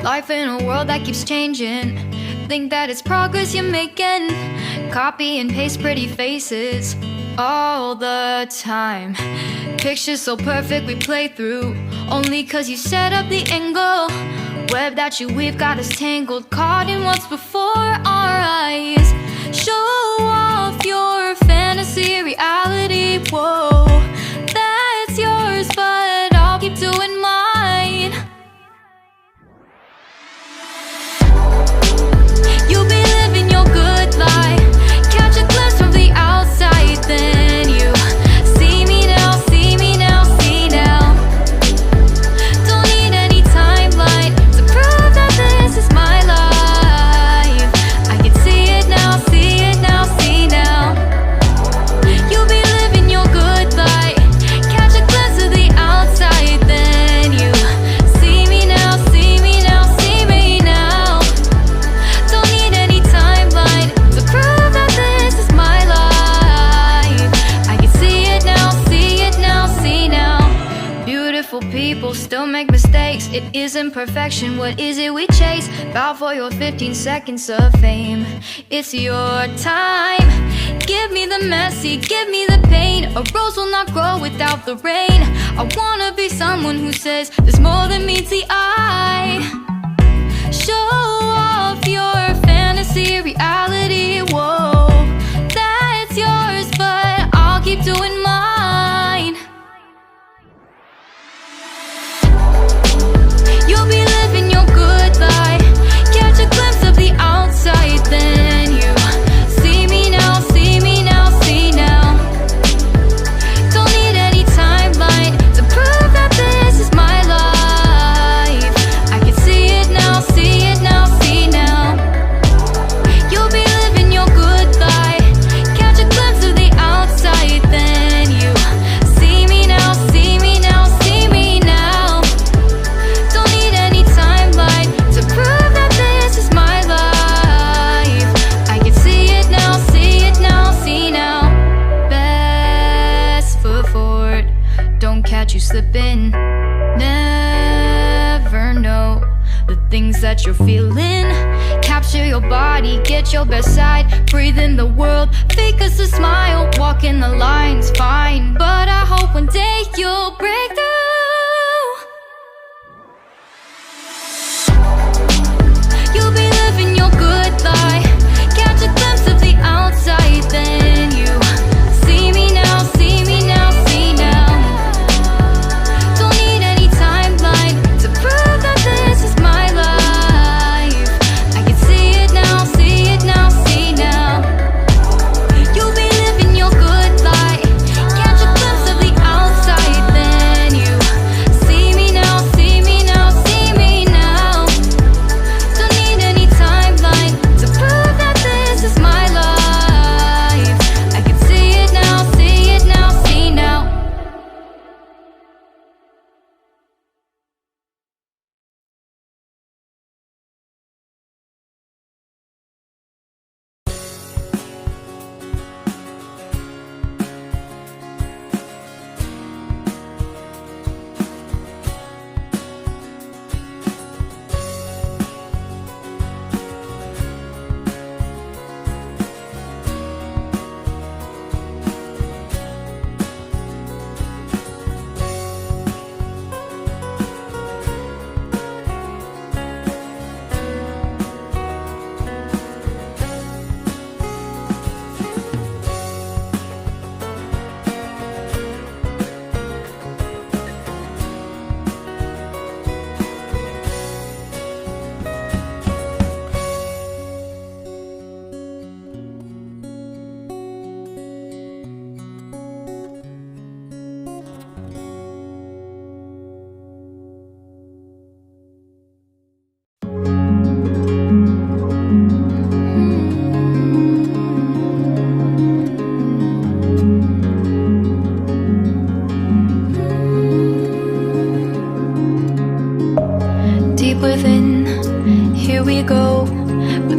Life in a world that keeps changing. Think that it's progress you're making. Copy and paste pretty faces all the time. Pictures so perfect we play through, only cause you set up the angle. Web that you weave got us tangled, caught in what's before our eyes. Show off your fantasy reality, whoa. That's yours, but I'll keep doing mine. You'll be living your good life. Catch a glimpse from the outside, then you see me now, see me now, see now. Don't need any timeline to prove that this is my life. I can see it now, see it now, see now. You'll be living your good life. Catch a glimpse of the outside, then you see me now, see me now, see me now. Don't need any timeline to prove that this is my life. I can see it now, see it now, see now. Beautiful people still make mistakes. It isn't perfection, what is it we chase? Bow for your 15 seconds of fame. It's your time. Give me the messy, give me the pain. A rose will not grow without the rain. I wanna be someone who says there's more than meets the eye. Show off your fantasy reality, whoa. That's yours, but I'll keep doing mine. You'll be living your good life. Catch a glimpse of the outside, then you see me now, see me now, see now. Don't need any timeline to prove that this is my life. I can see it now, see it now, see now. You'll be living your good life. Catch a glimpse of the outside, then you see me now, see me now, see me now. Don't need any timeline to prove that this is my life. I can see it now, see it now, see now. Best foot forward, don't catch you slipping. Never know the things that you're feeling. Capture your body, get your best side. Breathe in the world, fake us a smile. Walk in the lines, fine, but I hope one day you'll break through. You'll be living your good life. Catch a glimpse of the outside, then you see me now, see me now, see now. Don't need any timeline to prove that this is my life. I can see it now, see it now, see now. You'll be living your good life. Catch a glimpse of the outside, then you see me now, see me now, see me now. Don't need any timeline to prove that this is my life. I can see it now, see it now, see now.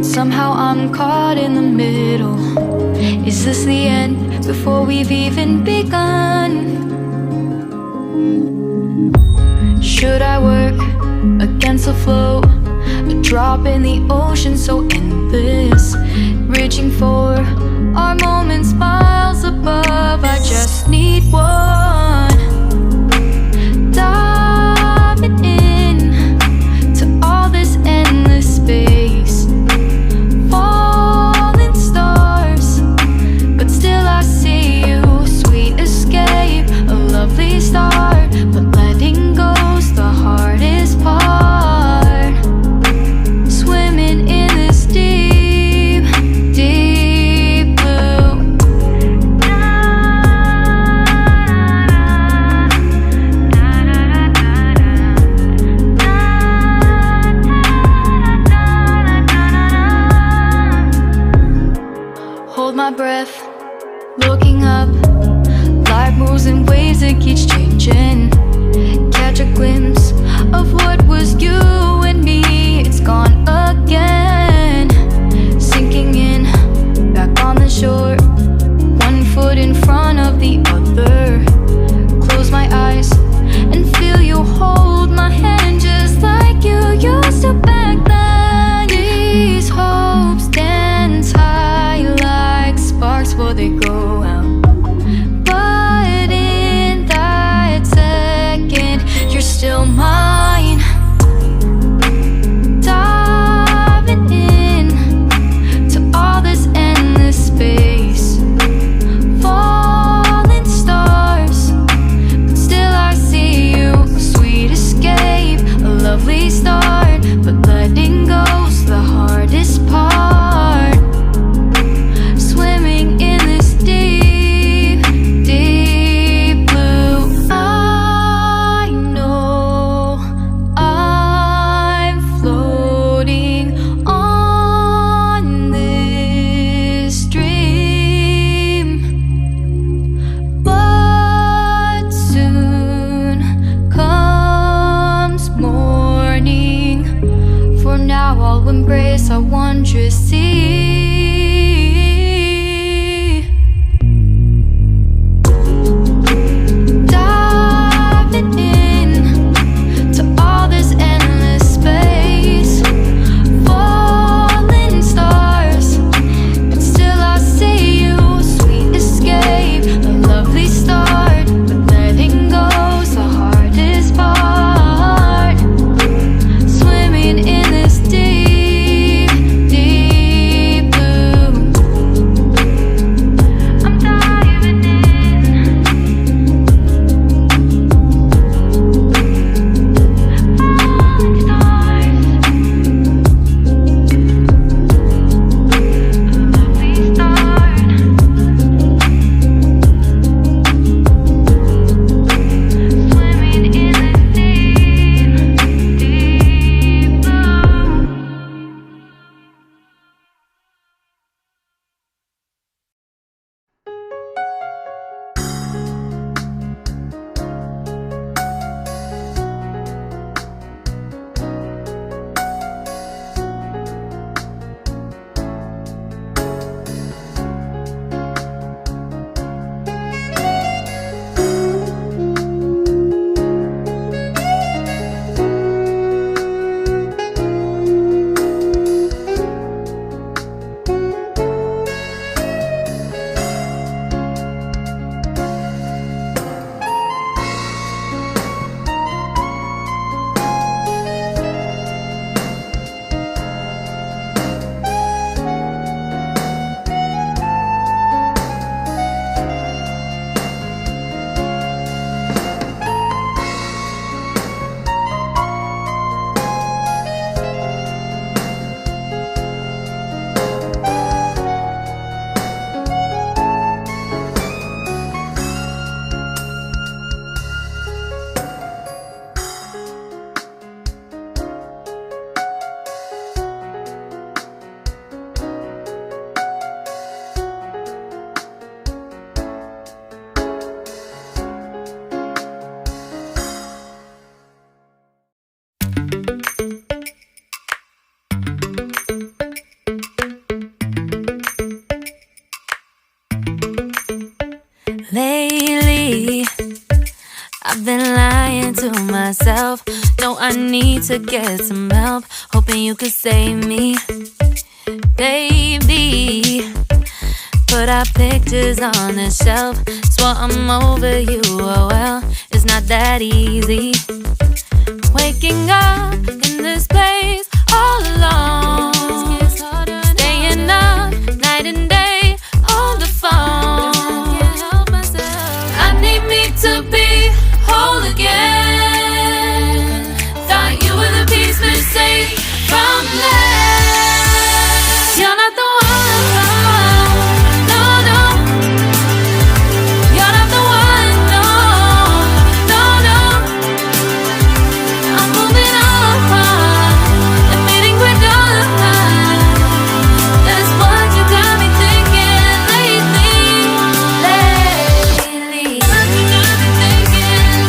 Somehow I'm caught in the middle. Is this the end before we've even begun? Should I work against the flow A drop in the ocean so endless, reaching for our moments miles above. I just need one, diving in to all this endless space, falling stars, but still I see you. Sweet escape, a lovely start, but letting go's the hardest part. Swimming in this deep, deep blue. Hold my breath, looking up. Life moves in waves, it keeps changing. Catch a glimpse of what was you and me. It's gone again, sinking in, back on the shore. One foot in front of the other. Close my eyes and feel you hold my hand just like you used to back then. These hopes dance high like sparks before they go out. But in that second, you're still mine. Diving in to all this endless space, falling stars, but still I see you. A sweet escape, a lovely start, but letting go's the hardest part. Swimming in this deep, deep blue. I know I'm floating on this dream, but soon comes morning. For now I'll embrace our wondrous sea. Diving in to all this endless space, falling stars, but still I see you. Sweet escape, a lovely start, but letting go's the hardest part. Swimming in this deep, deep blue. I'm diving in. Falling stars, a lovely start. Swimming in this deep, deep blue. Lately, I've been lying to myself. No, I need to get some help, hoping you could save me, baby. Put our pictures on the shelf, swore I'm over you, oh well, it's not that easy. Waking up in this place all alone, staying up night and day on the phone. I need me to be whole again. Thought you were the piece missing from last. You're not the one, no, no. You're not the one, no, no, no. I'm moving on, admitting we're done. That's what you got me thinking lately. What you got me thinking.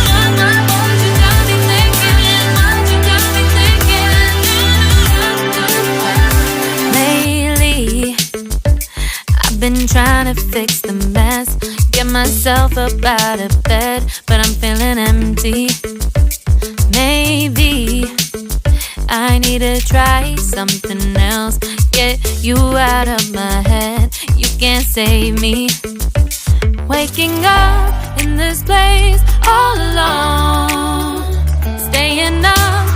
What you got me thinking. What you got me thinking. Lately, I've been trying to fix the mess, get myself up out of bed, but I'm feeling empty. Maybe I need to try something else, get you out of my head. You can't save me. Waking up in this place all alone, staying up